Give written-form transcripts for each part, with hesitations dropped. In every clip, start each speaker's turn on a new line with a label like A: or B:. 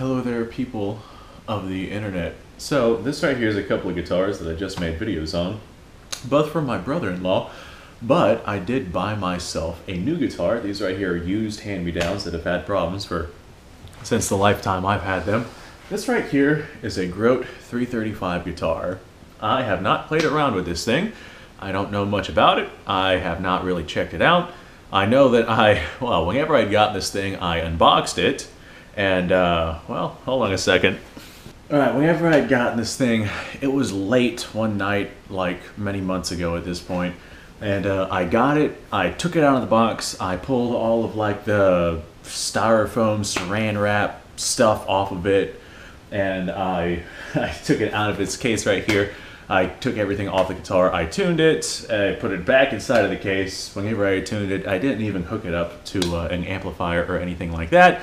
A: Hello there, people of the internet. So this right here is a couple of guitars that I just made videos on, both from my brother-in-law, but I did buy myself a new guitar. These right here are used hand-me-downs that have had problems since the lifetime I've had them. This right here is a Grote 335 guitar. I have not played around with this thing. I don't know much about it. I have not really checked it out. I know that whenever I got this thing, I unboxed it. And, well, hold on a second. Alright, whenever I'd gotten this thing, it was late one night, like many months ago at this point. And I got it, I took it out of the box, I pulled all of like the styrofoam saran wrap stuff off of it, and I took it out of its case right here. I took everything off the guitar, I tuned it, I put it back inside of the case. Whenever I tuned it, I didn't even hook it up to an amplifier or anything like that.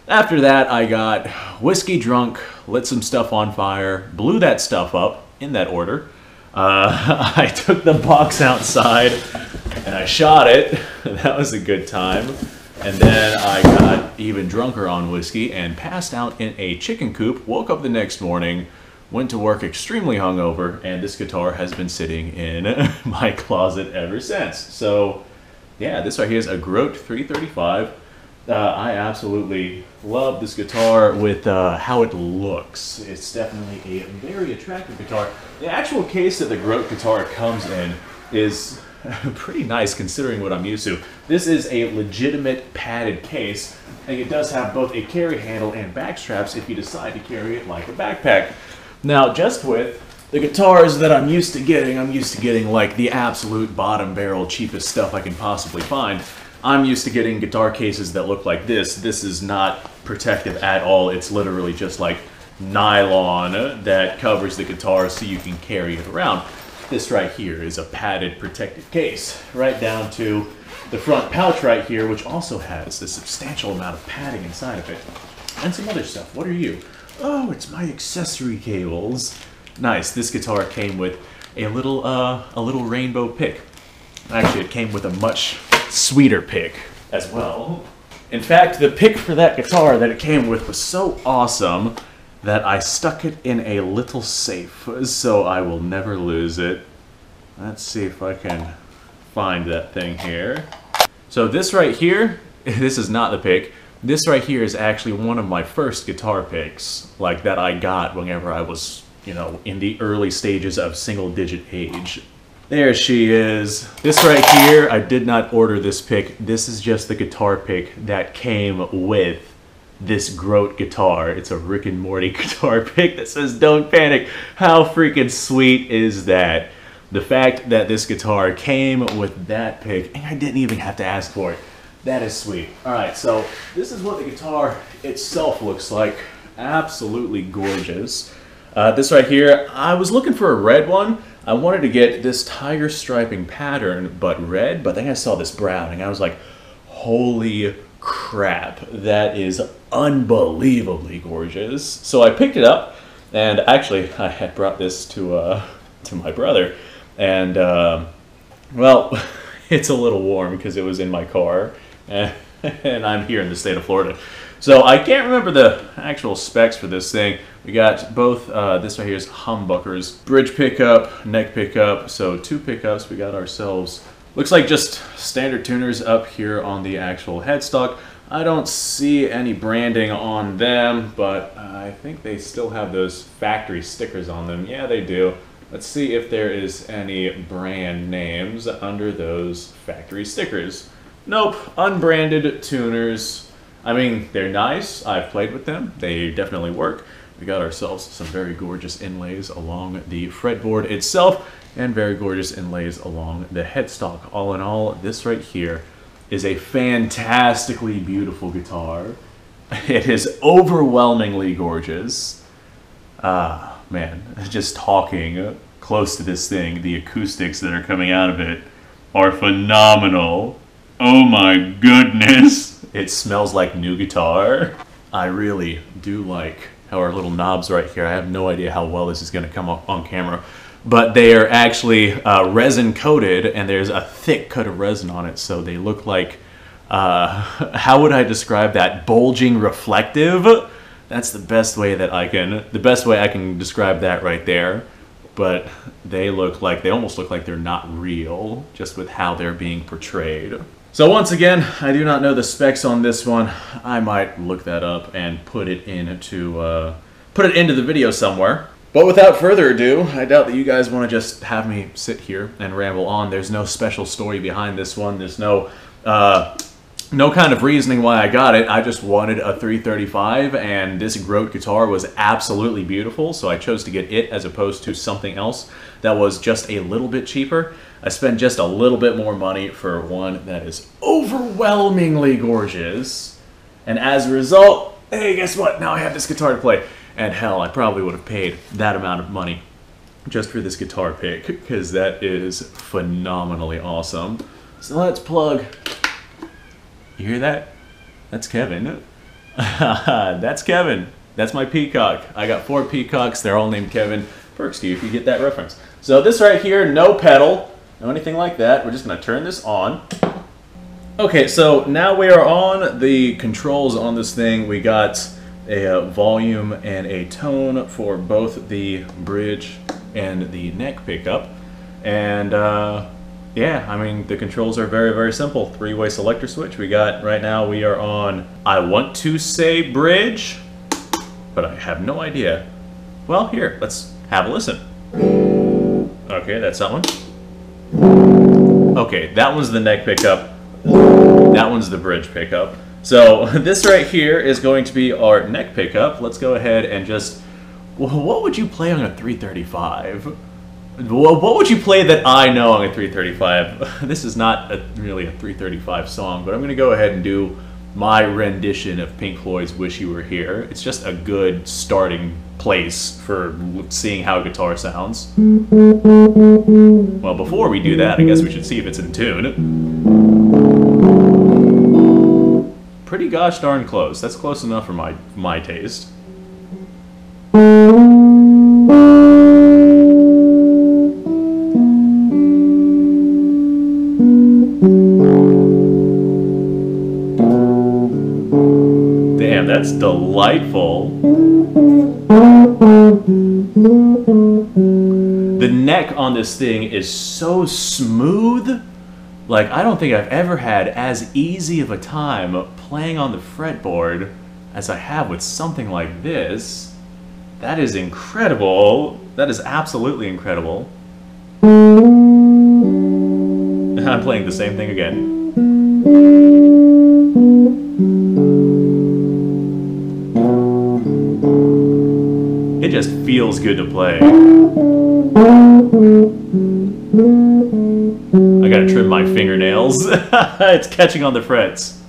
A: After that, I got whiskey drunk, lit some stuff on fire, blew that stuff up, in that order. I took the box outside and I shot it. That was a good time. And then I got even drunker on whiskey and passed out in a chicken coop, woke up the next morning, went to work extremely hungover, and this guitar has been sitting in my closet ever since. So, yeah, this right here is a Grote 335. I absolutely love this guitar with how it looks. It's definitely a very attractive guitar. The actual case that the Grote guitar comes in is pretty nice considering what I'm used to. This is a legitimate padded case, and it does have both a carry handle and back straps if you decide to carry it like a backpack. Now, just with the guitars that I'm used to getting like the absolute bottom barrel cheapest stuff I can possibly find. I'm used to getting guitar cases that look like this. This is not protective at all. It's literally just like nylon that covers the guitar so you can carry it around. This right here is a padded protective case, right down to the front pouch right here, which also has a substantial amount of padding inside of it. And some other stuff. What are you? Oh, it's my accessory cables. Nice. This guitar came with a little rainbow pick. Actually, it came with a much sweeter pick as well. In fact, the pick for that guitar that it came with was so awesome that I stuck it in a little safe so I will never lose it. Let's see if I can find that thing here. So this right here, this is not the pick. This right here is actually one of my first guitar picks, like that I got whenever I was, you know, in the early stages of single-digit age. There she is. This right here, I did not order this pick. This is just the guitar pick that came with this Grote guitar. It's a Rick and Morty guitar pick that says "Don't panic." How freaking sweet is that? The fact that this guitar came with that pick, and I didn't even have to ask for it. That is sweet. Alright, so this is what the guitar itself looks like. Absolutely gorgeous. This right here, I was looking for a red one. I wanted to get this tiger striping pattern, but red, but then I saw this brown, and I was like, holy crap, that is unbelievably gorgeous. So I picked it up, and actually, I had brought this to my brother, and, well, it's a little warm because it was in my car, and I'm here in the state of Florida. So I can't remember the actual specs for this thing. We got both, this right here is humbuckers, bridge pickup, neck pickup, so two pickups. We got ourselves, looks like just standard tuners up here on the actual headstock. I don't see any branding on them, but I think they still have those factory stickers on them. Yeah, they do. Let's see if there is any brand names under those factory stickers. Nope, unbranded tuners. I mean, they're nice. I've played with them. They definitely work. We got ourselves some very gorgeous inlays along the fretboard itself and very gorgeous inlays along the headstock. All in all, this right here is a fantastically beautiful guitar. It is overwhelmingly gorgeous. Man, just talking close to this thing, the acoustics that are coming out of it are phenomenal. Oh my goodness. It smells like new guitar. I really do like how our little knobs right here, I have no idea how well this is going to come up on camera, but they are actually resin coated, and there's a thick coat of resin on it, so they look like, how would I describe that? Bulging reflective? That's the best way I can describe that right there. But they almost look like they're not real, just with how they're being portrayed. So once again, I do not know the specs on this one. I might look that up and put it into the video somewhere. But without further ado, I doubt that you guys want to just have me sit here and ramble on. There's no special story behind this one. There's no kind of reasoning why I got it. I just wanted a 335, and this Grote guitar was absolutely beautiful, so I chose to get it as opposed to something else that was just a little bit cheaper. I spent just a little bit more money for one that is overwhelmingly gorgeous, and as a result, hey, guess what? Now I have this guitar to play. And hell, I probably would have paid that amount of money just for this guitar pick, because that is phenomenally awesome. So let's plug. You hear that? That's Kevin. That's Kevin. That's my peacock. I got 4 peacocks. They're all named Kevin. Perks to you if you get that reference. So this right here, no pedal, no anything like that. We're just going to turn this on. Okay, so now we are on the controls on this thing. We got a volume and a tone for both the bridge and the neck pickup. And yeah, I mean, the controls are very, very simple. 3-way selector switch. We got, right now we are on, I want to say bridge, but I have no idea. Well, here, let's have a listen. Okay, that's that one. Okay, that one's the neck pickup. That one's the bridge pickup. So this right here is going to be our neck pickup. Let's go ahead and just, what would you play on a 335? What would you play that I know on a 335? This is not really a 335 song, but I'm going to go ahead and do my rendition of Pink Floyd's Wish You Were Here. It's just a good starting place for seeing how a guitar sounds. Well, before we do that, I guess we should see if it's in tune. Pretty gosh darn close. That's close enough for my taste. Damn, that's delightful. The neck on this thing is so smooth. Like, I don't think I've ever had as easy of a time playing on the fretboard as I have with something like this. That is incredible. That is absolutely incredible. I'm playing the same thing again. It just feels good to play. I gotta trim my fingernails. It's catching on the frets.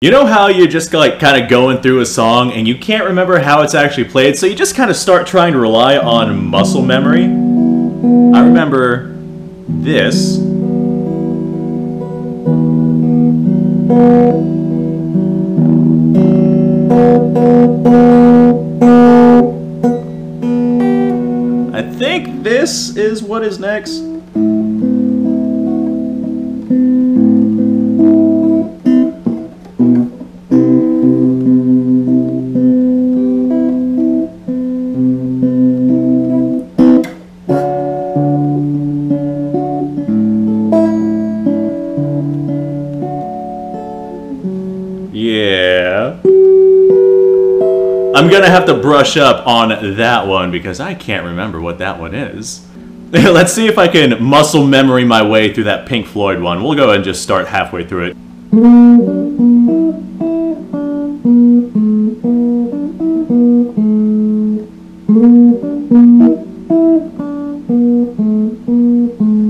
A: You know how you're just like kind of going through a song and you can't remember how it's actually played, so you just kind of start trying to rely on muscle memory? I remember this. I think this is what is next. Yeah. I'm gonna have to brush up on that one because I can't remember what that one is. Let's see if I can muscle memory my way through that Pink Floyd one. We'll go ahead and just start halfway through it.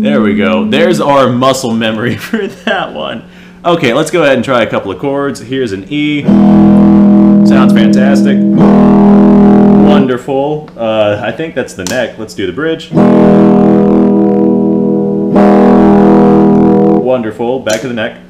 A: There we go. There's our muscle memory for that one. Okay, let's go ahead and try a couple of chords. Here's an E. Sounds fantastic. Wonderful. I think that's the neck. Let's do the bridge. Wonderful. Back to the neck.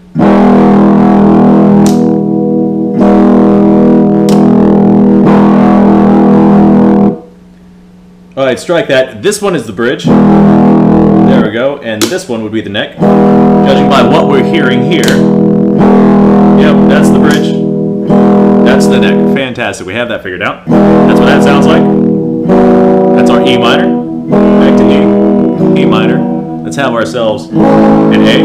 A: Alright, strike that. This one is the bridge. There we go. And this one would be the neck. Judging by what we're hearing here. Yep, that's the bridge. That's the neck. Fantastic. We have that figured out. That's what that sounds like. That's our E minor. Back to E. E minor. Let's have ourselves an A.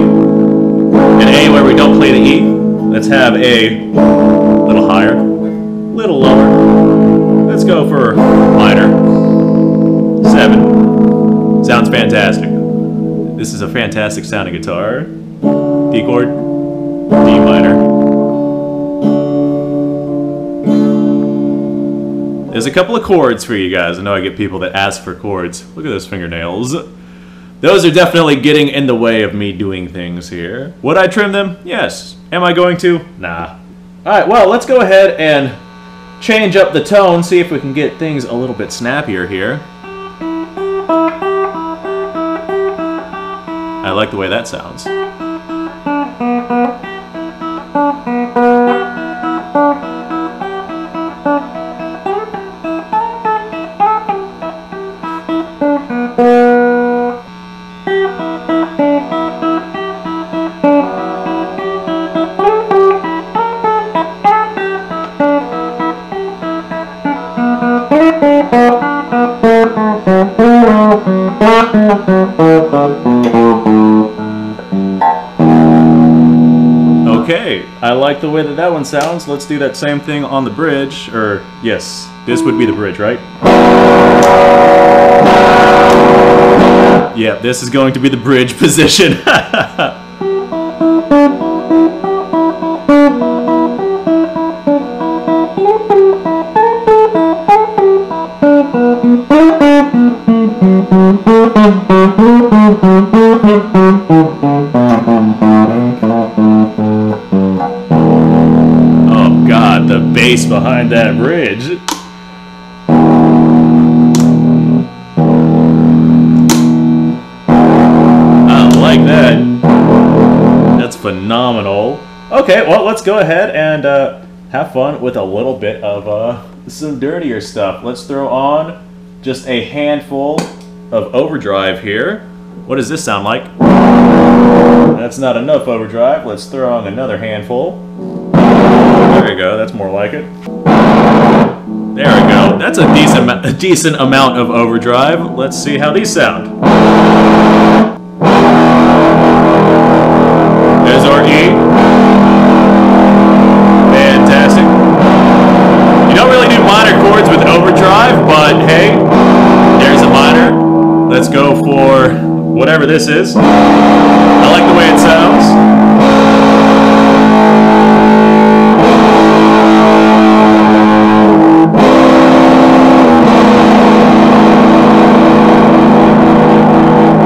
A: An A where we don't play the E. Let's have A a little higher. A little lower. Let's go for minor. 7. Sounds fantastic. This is a fantastic sounding guitar. D chord. D minor. There's a couple of chords for you guys. I know I get people that ask for chords. Look at those fingernails. Those are definitely getting in the way of me doing things here. Would I trim them? Yes. Am I going to? Nah. Alright, well, let's go ahead and change up the tone, see if we can get things a little bit snappier here. I like the way that sounds. Okay, I like the way that that one sounds. Let's do that same thing on the bridge, or yes, this would be the bridge, right? Yeah, this is going to be the bridge position. Oh God, the bass behind that bridge. I like that. That's phenomenal. Okay, well, let's go ahead and have fun with a little bit of some dirtier stuff. Let's throw on just a handful of overdrive here. What does this sound like? That's not enough overdrive. Let's throw on another handful. There you go. That's more like it. There we go. That's a decent amount of overdrive. Let's see how these sound. There's our E. Fantastic. You don't really do minor chords with overdrive, but hey, there's a minor. Let's go for whatever this is. I like the way it sounds.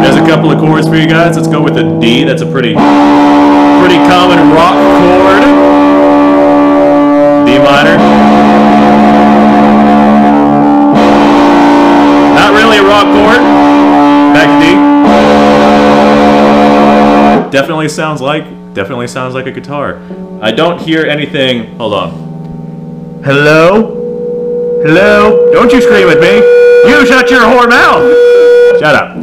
A: There's a couple of chords for you guys. Let's go with a D. That's a pretty common rock chord. D minor. Not really a rock chord. Back to D. Definitely sounds like a guitar. I don't hear anything. Hold on. Hello? Hello? Don't you scream at me. You shut your whore mouth. Shut up.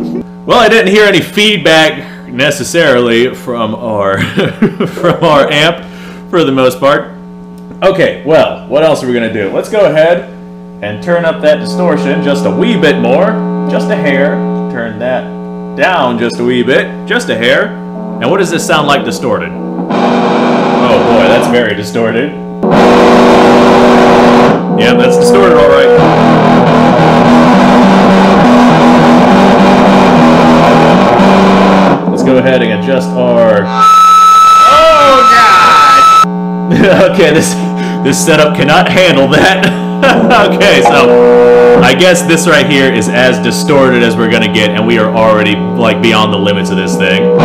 A: Well, I didn't hear any feedback necessarily from our from our amp for the most part. Okay, well, what else are we gonna do? Let's go ahead and turn up that distortion just a wee bit more, just a hair. Turn that down just a wee bit, just a hair. And what does this sound like distorted? Oh boy, that's very distorted. Yeah, that's distorted all right. Let's go ahead and adjust our... Oh God! Okay, this setup cannot handle that. Okay, so I guess this right here is as distorted as we're gonna get, and we are already like beyond the limits of this thing.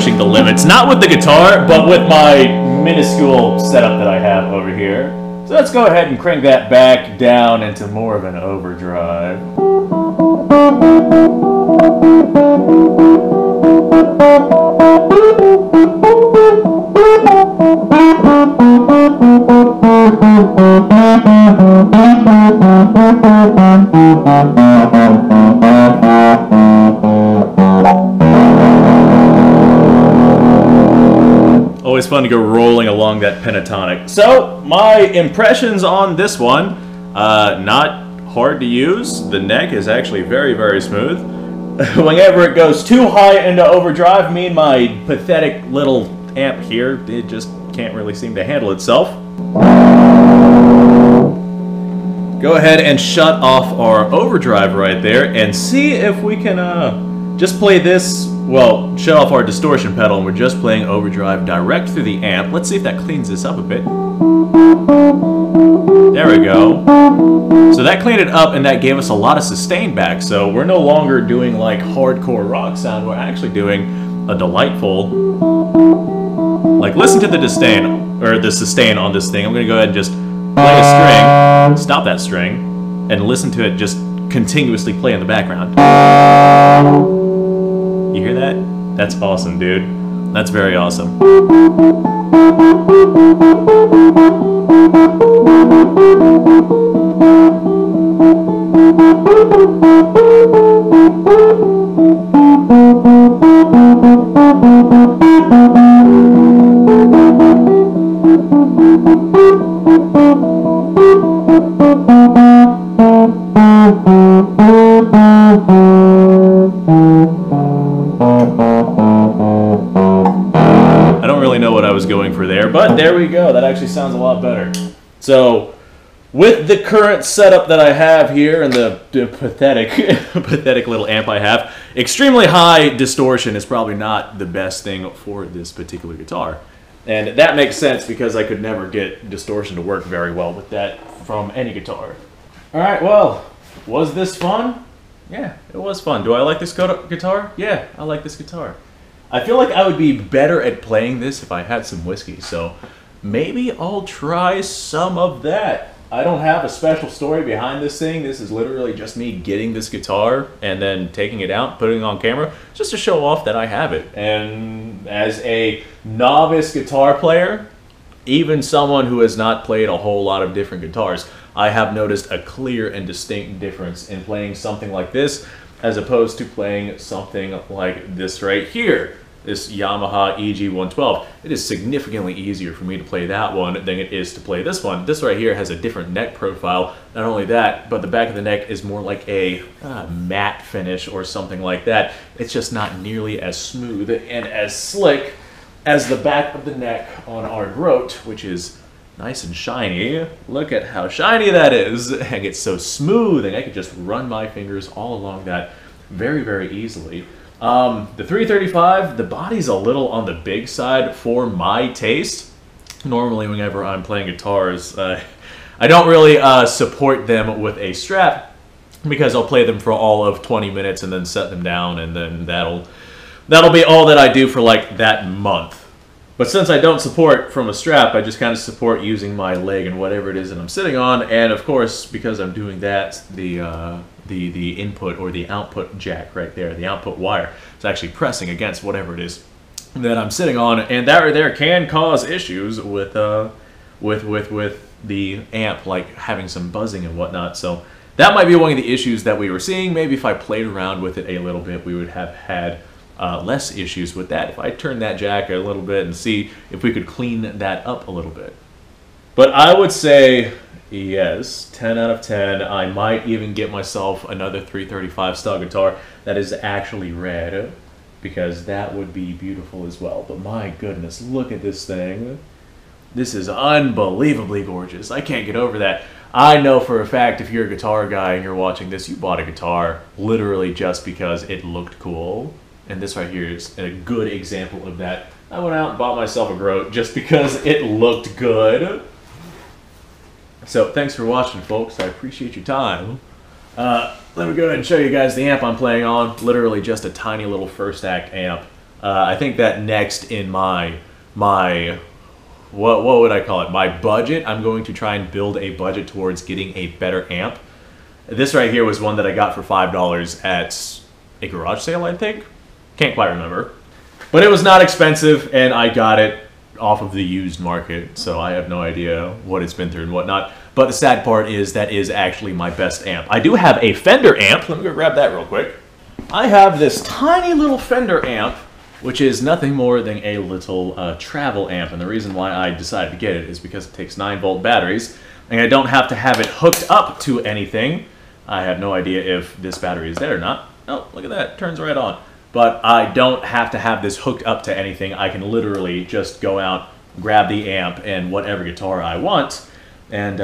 A: pushing the limits. Not with the guitar, but with my minuscule setup that I have over here. So let's go ahead and crank that back down into more of an overdrive. Always fun to go rolling along that pentatonic. So, my impressions on this one, not hard to use. The neck is actually very, very smooth. Whenever it goes too high into overdrive, me and my pathetic little amp here, it just can't really seem to handle itself. Go ahead and shut off our overdrive right there and see if we can just play this, well, shut off our distortion pedal and we're just playing overdrive direct through the amp. Let's see if that cleans this up a bit. There we go. So that cleaned it up and that gave us a lot of sustain back. So we're no longer doing like hardcore rock sound. We're actually doing a delightful, like listen to the sustain, or the sustain on this thing. I'm going to go ahead and just play a string, stop that string, and listen to it just continuously play in the background. You hear that? That's awesome, dude. That's very awesome. Going for there, but there we go. That actually sounds a lot better. So with the current setup that I have here and the pathetic pathetic little amp I have, extremely high distortion is probably not the best thing for this particular guitar, and that makes sense because I could never get distortion to work very well with that from any guitar. Alright, well, was this fun? Yeah, it was fun. Do I like this guitar? Yeah, I like this guitar. I feel like I would be better at playing this if I had some whiskey, so maybe I'll try some of that. I don't have a special story behind this thing. This is literally just me getting this guitar and then taking it out, putting it on camera, just to show off that I have it. And as a novice guitar player, even someone who has not played a whole lot of different guitars, I have noticed a clear and distinct difference in playing something like this as opposed to playing something like this right here, this Yamaha EG112. It is significantly easier for me to play that one than it is to play this one. This right here has a different neck profile. Not only that, but the back of the neck is more like a matte finish or something like that. It's just not nearly as smooth and as slick as the back of the neck on our Grote, which is nice and shiny. Look at how shiny that is, and it's so smooth, and I could just run my fingers all along that very, very easily. The 335, the body's a little on the big side for my taste. Normally, whenever I'm playing guitars, I don't really support them with a strap because I'll play them for all of 20 minutes and then set them down, and then that'll be all that I do for like that month. But since I don't support from a strap, I just kind of support using my leg and whatever it is that I'm sitting on. And of course, because I'm doing that, the input or the output jack right there, the output wire, is actually pressing against whatever it is that I'm sitting on, and that right there can cause issues with the amp, like having some buzzing and whatnot. So that might be one of the issues that we were seeing. Maybe if I played around with it a little bit, we would have had less issues with that if I turn that jack a little bit and see if we could clean that up a little bit. But I would say yes, 10 out of 10. I might even get myself another 335 style guitar that is actually red, because that would be beautiful as well. But my goodness, look at this thing. This is unbelievably gorgeous. I can't get over that. I know for a fact if you're a guitar guy and you're watching this, you bought a guitar literally just because it looked cool. And this right here is a good example of that. I went out and bought myself a Grote just because it looked good. So thanks for watching, folks. I appreciate your time. Let me go ahead and show you guys the amp I'm playing on. Literally just a tiny little first act amp. I think that next in my what would I call it? My budget. I'm going to try and build a budget towards getting a better amp. This right here was one that I got for $5 at a garage sale, I think. Can't quite remember. But it was not expensive, and I got it off of the used market, so I have no idea what it's been through and whatnot. But the sad part is that is actually my best amp. I do have a Fender amp. Let me go grab that real quick. I have this tiny little Fender amp, which is nothing more than a little travel amp. And the reason why I decided to get it is because it takes 9-volt batteries, and I don't have to have it hooked up to anything. I have no idea if this battery is there or not. Oh, look at that. It turns right on. But I don't have to have this hooked up to anything. I can literally just go out, grab the amp and whatever guitar I want, and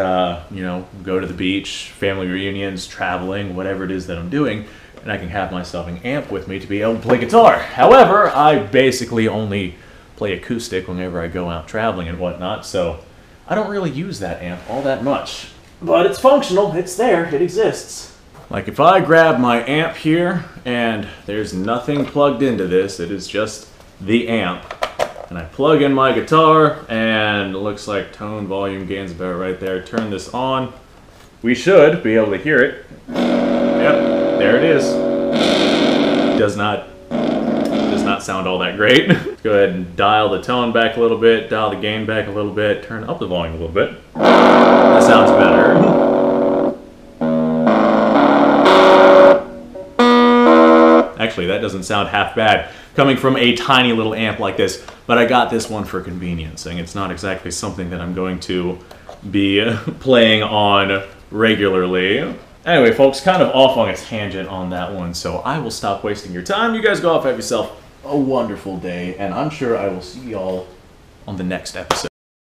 A: you know, go to the beach, family reunions, traveling, whatever it is that I'm doing, and I can have myself an amp with me to be able to play guitar. However, I basically only play acoustic whenever I go out traveling and whatnot, so I don't really use that amp all that much. But it's functional, it's there, it exists. Like if I grab my amp here and there's nothing plugged into this, it is just the amp. And I plug in my guitar and it looks like tone, volume, gain's about right there. Turn this on. We should be able to hear it. Yep, there it is. Does not sound all that great. Let's go ahead and dial the tone back a little bit, dial the gain back a little bit, turn up the volume a little bit. That sounds better. Actually, that doesn't sound half bad coming from a tiny little amp like this, but I got this one for convenience, and it's not exactly something that I'm going to be playing on regularly. Anyway, folks, kind of off on a tangent on that one, so I will stop wasting your time. You guys go off, have yourself a wonderful day, and I'm sure I will see y'all on the next episode.